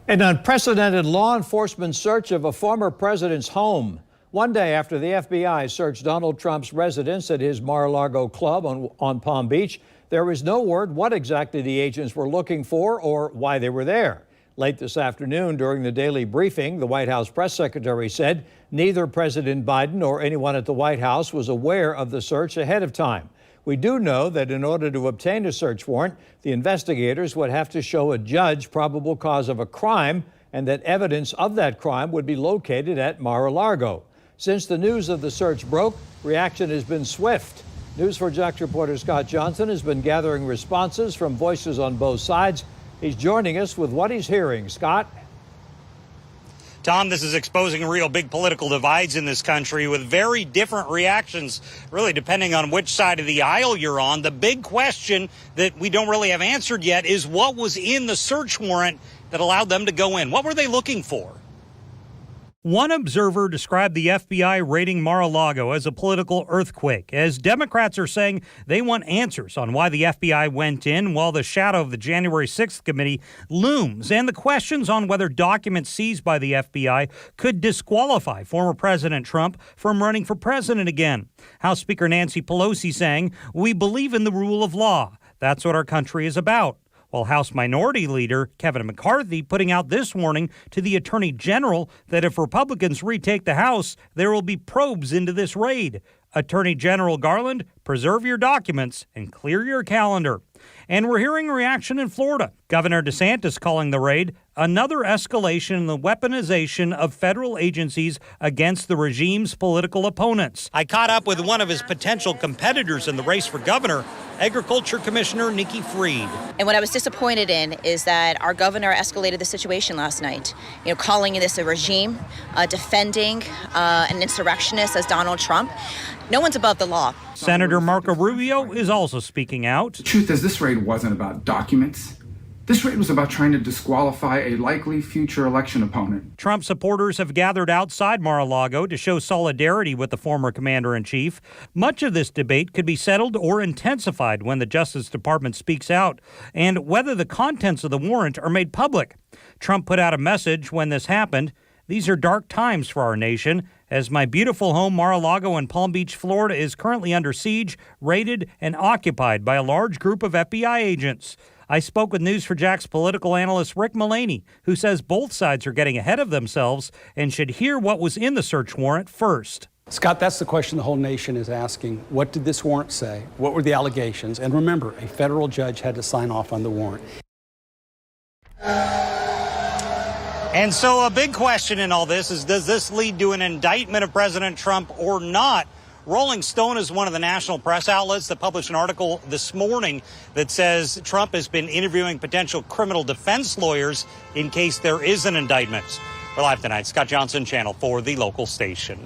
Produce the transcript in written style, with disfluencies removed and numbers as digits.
An unprecedented law enforcement search of a former president's home. One day after the FBI searched Donald Trump's residence at his Mar-a-Lago club on Palm Beach, there was no word what exactly the agents were looking for or why they were there. Late this afternoon, during the daily briefing, the White House press secretary said neither President Biden nor anyone at the White House was aware of the search ahead of time. We do know that in order to obtain a search warrant, the investigators would have to show a judge probable cause of a crime and that evidence of that crime would be located at Mar-a-Lago. Since the news of the search broke, reaction has been swift. News4Jax reporter Scott Johnson has been gathering responses from voices on both sides. He's joining us with what he's hearing. Scott? Tom, this is exposing real big political divides in this country with very different reactions, really depending on which side of the aisle you're on. The big question that we don't really have answered yet is what was in the search warrant that allowed them to go in? What were they looking for? One observer described the FBI raiding Mar-a-Lago as a political earthquake, as Democrats are saying they want answers on why the FBI went in, while the shadow of the January 6th committee looms, and the questions on whether documents seized by the FBI could disqualify former President Trump from running for president again. House Speaker Nancy Pelosi saying, "We believe in the rule of law. That's what our country is about." While House Minority Leader Kevin McCarthy putting out this warning to the Attorney General that if Republicans retake the House, there will be probes into this raid. Attorney General Garland, preserve your documents and clear your calendar. And we're hearing a reaction in Florida. Governor DeSantis calling the raid another escalation in the weaponization of federal agencies against the regime's political opponents. I caught up with one of his potential competitors in the race for governor, Agriculture Commissioner Nikki Fried. And what I was disappointed in is that our governor escalated the situation last night, calling this a regime, defending an insurrectionist as Donald Trump. No one's above the law. Senator Marco Rubio is also speaking out. The truth is, this raid wasn't about documents. This raid was about trying to disqualify a likely future election opponent. Trump supporters have gathered outside Mar-a-Lago to show solidarity with the former commander-in-chief. Much of this debate could be settled or intensified when the Justice Department speaks out, and whether the contents of the warrant are made public. Trump put out a message when this happened. These are dark times for our nation, as my beautiful home Mar-a-Lago in Palm Beach, Florida is currently under siege, raided, and occupied by a large group of FBI agents. I spoke with News4Jax political analyst Rick Mullaney, who says both sides are getting ahead of themselves and should hear what was in the search warrant first. Scott, that's the question the whole nation is asking. What did this warrant say? What were the allegations? And remember, a federal judge had to sign off on the warrant. And so a big question in all this is, does this lead to an indictment of President Trump or not? Rolling Stone is one of the national press outlets that published an article this morning that says Trump has been interviewing potential criminal defense lawyers in case there is an indictment. We're live tonight. Scott Johnson, Channel 4, the local station.